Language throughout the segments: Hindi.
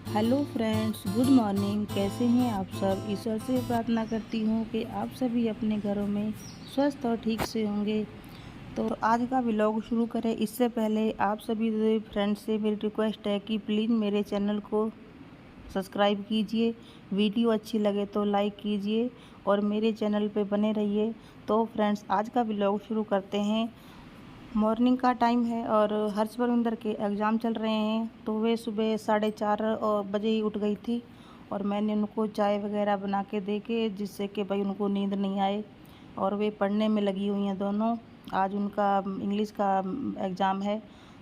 Hello friends, good morning. कैसे हैं आप सब। ईश्वर से प्रार्थना करती हूँ कि आप सभी अपने घरों में स्वस्थ और ठीक से होंगे। तो आज का व्लॉग शुरू करें इससे पहले आप सभी फ्रेंड्स से मेरी रिक्वेस्ट है कि प्लीज़ मेरे चैनल को सब्सक्राइब कीजिए, वीडियो अच्छी लगे तो लाइक कीजिए और मेरे चैनल पे बने रहिए। तो फ्रेंड्स, आज का व्लॉग शुरू करते हैं। मॉर्निंग का टाइम है और हर्षवर्धन के एग्ज़ाम चल रहे हैं, तो वे सुबह 4:30 बजे ही उठ गई थी और मैंने उनको चाय वगैरह बना के दे के, जिससे कि भाई उनको नींद नहीं आए और वे पढ़ने में लगी हुई हैं दोनों। आज उनका इंग्लिश का एग्ज़ाम है,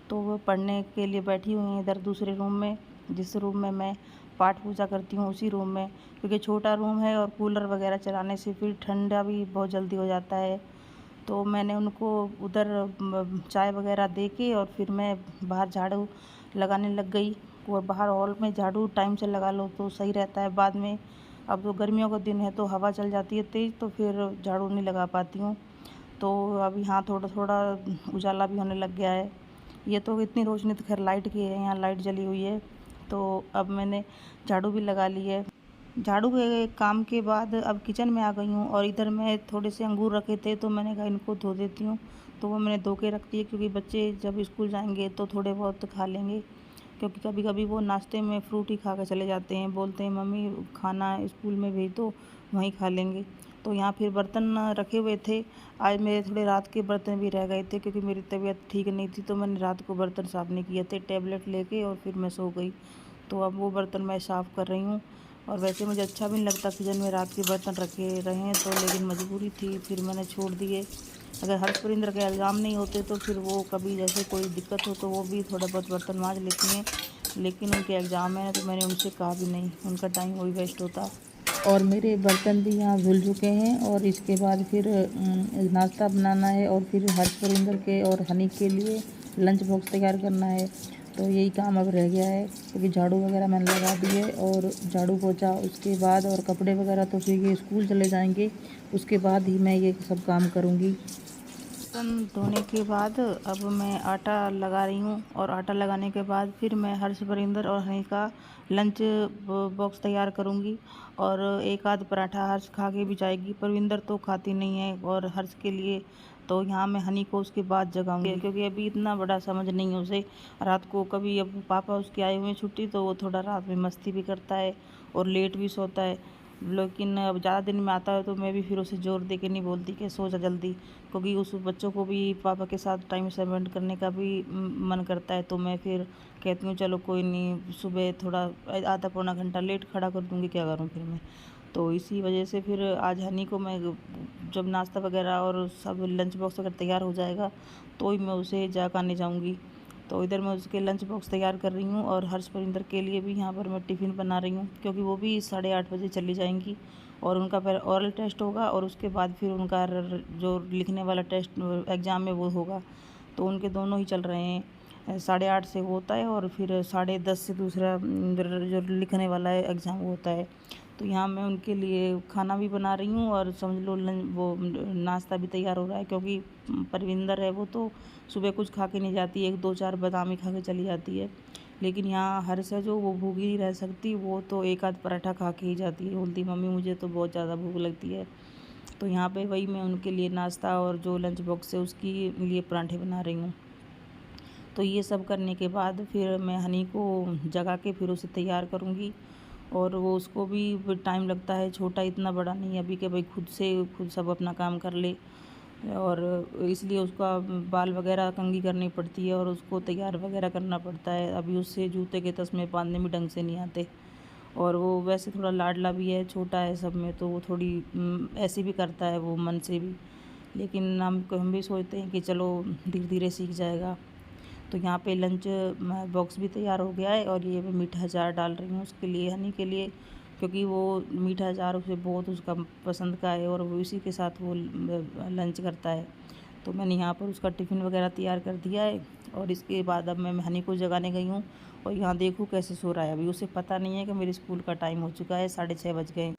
तो वो पढ़ने के लिए बैठी हुई हैं इधर दूसरे रूम में। जिस रूम में मैं पाठ पूजा करती हूँ उसी रूम में, क्योंकि छोटा रूम है और कूलर वगैरह चलाने से फिर ठंडा भी बहुत जल्दी हो जाता है। तो मैंने उनको उधर चाय वगैरह दे के और फिर मैं बाहर झाड़ू लगाने लग गई। और बाहर हॉल में झाड़ू टाइम से लगा लो तो सही रहता है। बाद में अब तो गर्मियों का दिन है तो हवा चल जाती है तेज़, तो फिर झाड़ू नहीं लगा पाती हूँ। तो अब यहाँ थोड़ा थोड़ा उजाला भी होने लग गया है। ये तो इतनी रोशनी तो खैर लाइट की है, यहाँ लाइट जली हुई है। तो अब मैंने झाड़ू भी लगा ली है। झाड़ू के काम के बाद अब किचन में आ गई हूँ और इधर मैं थोड़े से अंगूर रखे थे तो मैंने कहा इनको धो देती हूँ। तो वो मैंने धो के रख दिए, क्योंकि बच्चे जब स्कूल जाएंगे तो थोड़े बहुत खा लेंगे। क्योंकि कभी कभी वो नाश्ते में फ्रूट ही खा कर चले जाते हैं, बोलते हैं मम्मी खाना स्कूल में भेज दो, वहीं खा लेंगे। तो यहाँ फिर बर्तन रखे हुए थे। आज मेरे थोड़े रात के बर्तन भी रह गए थे, क्योंकि मेरी तबीयत ठीक नहीं थी, तो मैंने रात को बर्तन साफ़ नहीं किए थे टैबलेट लेके, और फिर मैं सो गई। तो अब वो बर्तन मैं साफ़ कर रही हूँ। और वैसे मुझे अच्छा भी नहीं लगता किचन में रात के बर्तन रखे रहें, तो लेकिन मजबूरी थी, फिर मैंने छोड़ दिए। अगर हर्षविंदर के एग्ज़ाम नहीं होते तो फिर वो कभी जैसे कोई दिक्कत हो तो वो भी थोड़ा बहुत बर्तन मांज लेती हैं, लेकिन उनके एग्ज़ाम है तो मैंने उनसे कहा भी नहीं, उनका टाइम वही वेस्ट होता। और मेरे बर्तन भी यहाँ धुल चुके हैं और इसके बाद फिर नाश्ता बनाना है और फिर हर्षविंदर के और हनी के लिए लंच बॉक्स तैयार करना है। तो यही काम अब रह गया है, क्योंकि झाड़ू वगैरह मैंने लगा दी है और झाड़ू पोछा उसके बाद, और कपड़े वगैरह तो फिर ये स्कूल चले जाएंगे, उसके बाद ही मैं ये सब काम करूँगी। बर्तन धोने के बाद अब मैं आटा लगा रही हूँ और आटा लगाने के बाद फिर मैं हर्षविंदर और हनी का लंच बॉक्स तैयार करूँगी। और एक आध पराठा हर्ष खा के भी जाएगी, परविंदर तो खाती नहीं है। और हर्ष के लिए तो यहाँ मैं हनी को उसके बाद जगाऊंगी, क्योंकि अभी इतना बड़ा समझ नहीं है उसे। रात को कभी अब पापा उसके आए हुए हैं छुट्टी, तो वो थोड़ा रात में मस्ती भी करता है और लेट भी सोता है। लेकिन अब ज़्यादा दिन में आता है तो मैं भी फिर उसे ज़ोर दे के नहीं बोलती कि सो जा जल्दी, क्योंकि उस बच्चों को भी पापा के साथ टाइम स्पेंड करने का भी मन करता है। तो मैं फिर कहती हूँ चलो कोई नहीं, सुबह थोड़ा आधा पौना घंटा लेट खड़ा कर दूँगी, क्या करूँ फिर मैं। तो इसी वजह से फिर आज हनी को मैं जब नाश्ता वगैरह और सब लंच बॉक्स अगर तैयार हो जाएगा तो ही मैं उसे जगाने जाऊँगी। तो इधर मैं उसके लंच बॉक्स तैयार कर रही हूँ और हर्षविंदर के लिए भी यहाँ पर मैं टिफ़िन बना रही हूँ, क्योंकि वो भी 8:30 बजे चली जाएंगी और उनका पहले ओरल टेस्ट होगा और उसके बाद फिर उनका जो लिखने वाला टेस्ट एग्ज़ाम में वो होगा। तो उनके दोनों ही चल रहे हैं, 8:30 से वो होता है और फिर 10:30 से दूसरा जो लिखने वाला है एग्ज़ाम वो होता है। तो यहाँ मैं उनके लिए खाना भी बना रही हूँ और समझ लो वो नाश्ता भी तैयार हो रहा है, क्योंकि परविंदर है वो तो सुबह कुछ खा के नहीं जाती, 1-2-4 बादाम ही खा के चली जाती है। लेकिन यहाँ हर्ष है जो वो भूखी नहीं रह सकती, वो तो एक आध पराठा खा के ही जाती है, बोलती मम्मी मुझे तो बहुत ज़्यादा भूख लगती है। तो यहाँ पे वही मैं उनके लिए नाश्ता और जो लंच बॉक्स है उसके लिए पराठे बना रही हूँ। तो ये सब करने के बाद फिर मैं हनी को जगा के फिर उसे तैयार करूँगी। और वो उसको भी टाइम लगता है, छोटा इतना बड़ा नहीं है अभी कि भाई खुद सब अपना काम कर ले। और इसलिए उसका बाल वगैरह कंघी करनी पड़ती है और उसको तैयार वगैरह करना पड़ता है। अभी उससे जूते के तस्मे बांधने में ढंग से नहीं आते। और वो वैसे थोड़ा लाडला भी है, छोटा है सब में, तो वो थोड़ी ऐसे भी करता है वो मन से भी। लेकिन हम भी सोचते हैं कि चलो धीरे धीरे सीख जाएगा। तो यहाँ पे लंच बॉक्स भी तैयार हो गया है और ये मैं मीठा अचार डाल रही हूँ उसके लिए, हनी के लिए, क्योंकि वो मीठा अचार उसे बहुत उसका पसंद का है और वो इसी के साथ वो लंच करता है। तो मैंने यहाँ पर उसका टिफ़िन वगैरह तैयार कर दिया है और इसके बाद अब मैं हनी को जगाने गई हूँ। और यहाँ देखूँ कैसे सो रहा है, अभी उसे पता नहीं है कि मेरे स्कूल का टाइम हो चुका है, 6:30 बज गए।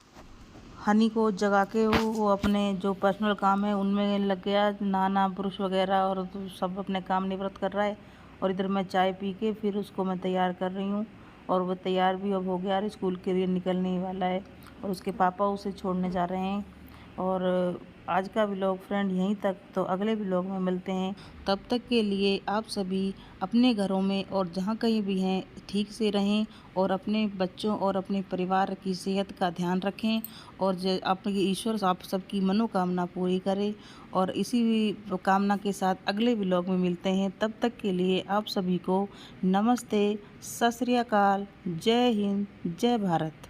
हनी को जगा के वो अपने जो पर्सनल काम है उनमें लग गया, नहाना ब्रश वगैरह, और तो सब अपने काम निवृत्त कर रहा है। और इधर मैं चाय पी के फिर उसको मैं तैयार कर रही हूँ और वो तैयार भी अब हो गया और स्कूल के लिए निकलने ही वाला है और उसके पापा उसे छोड़ने जा रहे हैं। और आज का व्लॉग फ्रेंड यहीं तक, तो अगले व्लॉग में मिलते हैं। तब तक के लिए आप सभी अपने घरों में और जहाँ कहीं भी हैं ठीक से रहें और अपने बच्चों और अपने परिवार की सेहत का ध्यान रखें और आपके ईश्वर आप सबकी मनोकामना पूरी करे। और इसी कामना के साथ अगले व्लॉग में मिलते हैं। तब तक के लिए आप सभी को नमस्ते, सत श्री अकाल, जय हिंद, जय भारत।